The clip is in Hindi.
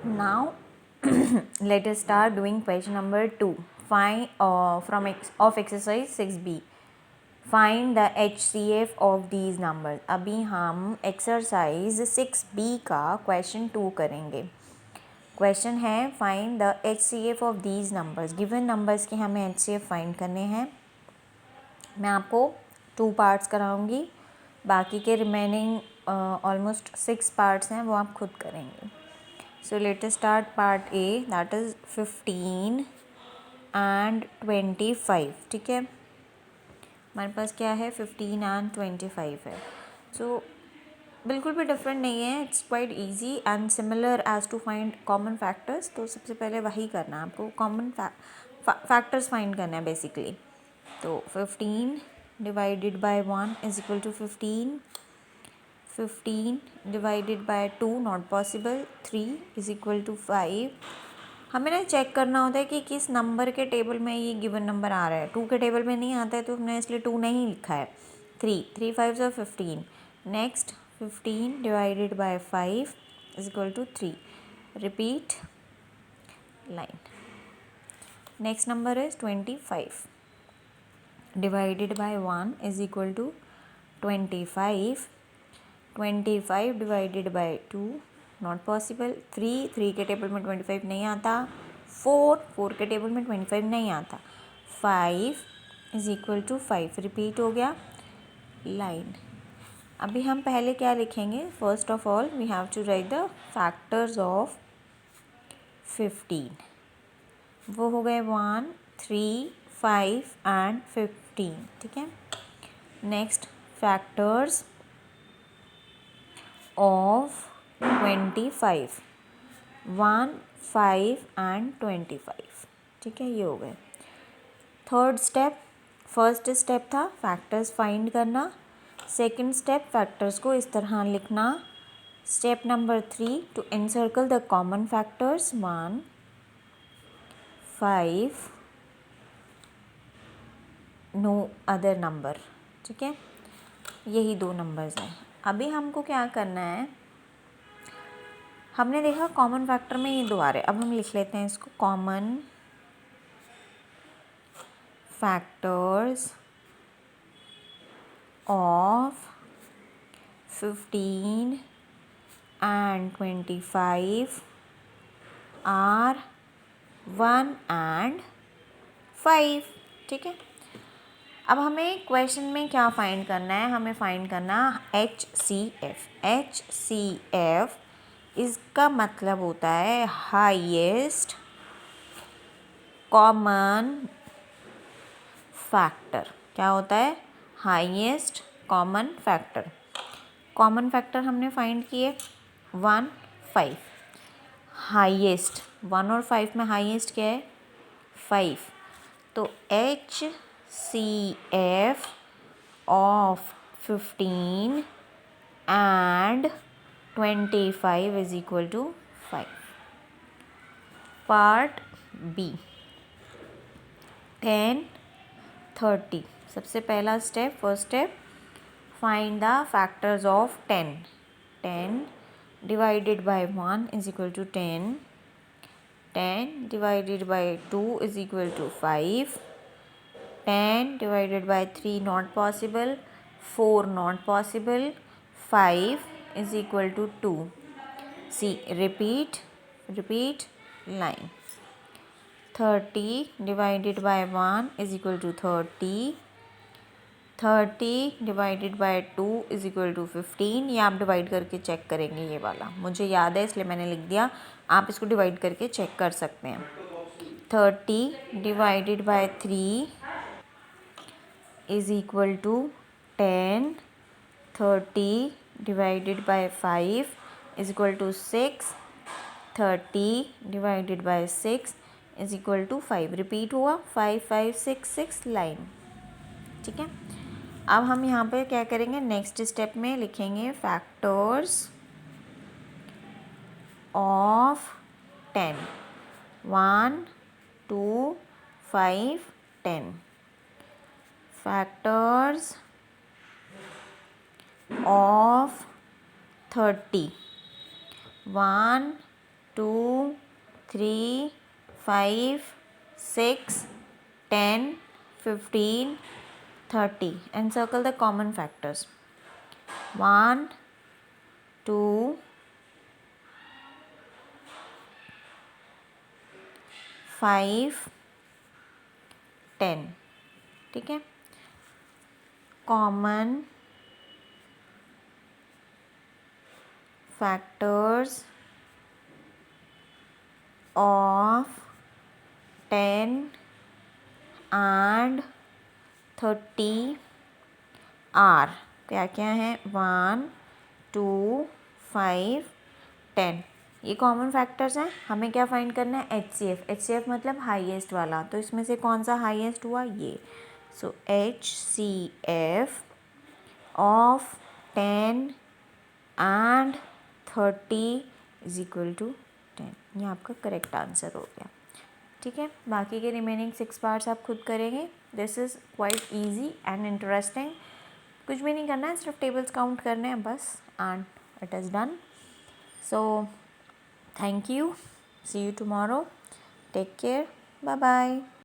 Now let us start doing question number 2. Find of exercise 6b. Find the HCF of these numbers. अभी हम एक्सरसाइज 6b का क्वेश्चन 2 करेंगे. क्वेश्चन है find the HCF of these numbers. Given numbers के हमें HCF फाइंड करने हैं. मैं आपको 2 पार्ट्स कराऊंगी, बाकी के रिमेनिंग ऑलमोस्ट 6 पार्ट्स हैं वो आप खुद करेंगे. So let us start part A, that is 15 and 25. ठीक है, हमारे पास क्या है 15 and 25 है. So बिल्कुल भी डिफरेंट नहीं है, it's quite easy and similar as to find common factors. तो सबसे पहले वही करना है आपको, कॉमन फैक्टर्स फाइंड करना है बेसिकली. तो 15 divided by 1 is equal to 15. 15 divided by 2 not possible. 3 is equal to 5. हमें ना चेक करना होता है कि किस नंबर के टेबल में ये गिवन नंबर आ रहा है. 2 के टेबल में नहीं आता है तो हमने इसलिए 2 नहीं लिखा है. 3 5 और 15. Next 15 divided by 5 is equal to 3. Repeat line. Next number is 25 divided by 1 is equal to 25. 25 divided by 2 not possible. 3 के टेबल में 25 नहीं आता. 4 के टेबल में 25 नहीं आता. 5 इज इक्वल टू 5. रिपीट हो गया लाइन. अभी हम पहले क्या लिखेंगे, first of all we have to write the factors of 15. वो हो गए 1 3 5 एंड 15. ठीक है, नेक्स्ट फैक्टर्स of 25. 1 5 and 25. ठीक है, ये हो गए. थर्ड स्टेप, फर्स्ट स्टेप था फैक्टर्स फाइंड करना. सेकंड स्टेप फैक्टर्स को इस तरह लिखना. Step number 3 to encircle the common factors. 1 5 no other number. ठीक है, यही 2 नंबर्स हैं. अभी हमको क्या करना है, हमने देखा कॉमन फैक्टर में ये 2 आ रहे. अब हम लिख लेते हैं इसको common factors of 15 and 25 are 1 and 5. ठीक है, अब हमें क्वेश्चन में क्या फाइंड करना है, हमें फाइंड करना HCF. HCF इसका मतलब होता है हाईएस्ट कॉमन फैक्टर. क्या होता है, highest common factor. Common factor हमने फाइंड किए 1 5. हाईएस्ट 1 और 5 में हाईएस्ट क्या है 5. तो HCF of 15 and 25 is equal to 5. Part B 10 30. सबसे पहला step, first step, find the factors of 10. 10 divided by 1 is equal to 10. 10 divided by 2 is equal to 5. 10 divided by 3 not possible. 4 not possible. 5 is equal to 2. See, repeat line. 30 divided by 1 is equal to 30. 30 divided by 2 is equal to 15. ये आप डिवाइड करके चेक करेंगे, ये वाला मुझे याद है इसलिए मैंने लिख दिया. आप इसको डिवाइड करके चेक कर सकते हैं. 30 divided by 3 is equal to 10. 30 divided by 5 is equal to 6. 30 divided by 6 is equal to 5. Repeat हुआ 5 5 6 6 लाइन. ठीक है, अब हम यहाँ पे क्या करेंगे, नेक्स्ट स्टेप में लिखेंगे factors of 10. 1 2 5 10. Factors of 30. 1 2, 3, 5, 6, 10, 15, 30 and circle the common factors. 1, 2, 5, 10. ठीक है. Common factors of 10 and 30 are क्या क्या है. 1, 2, 5, 10. ये कॉमन फैक्टर्स हैं. हमें क्या फाइंड करना है. HCF मतलब हाईएस्ट वाला. तो इसमें से कौन सा हाईएस्ट हुआ. ये. So HCF of 10 and 30 is equal to 10. ये आपका करेक्ट आंसर हो गया. ठीक है. बाकी के रिमेनिंग 6 पार्ट्स आप खुद करेंगे. This is quite easy and interesting. कुछ भी नहीं करना है, सिर्फ टेबल्स काउंट करने हैं बस. And it is done. So thank you. See you tomorrow. Take care. Bye bye.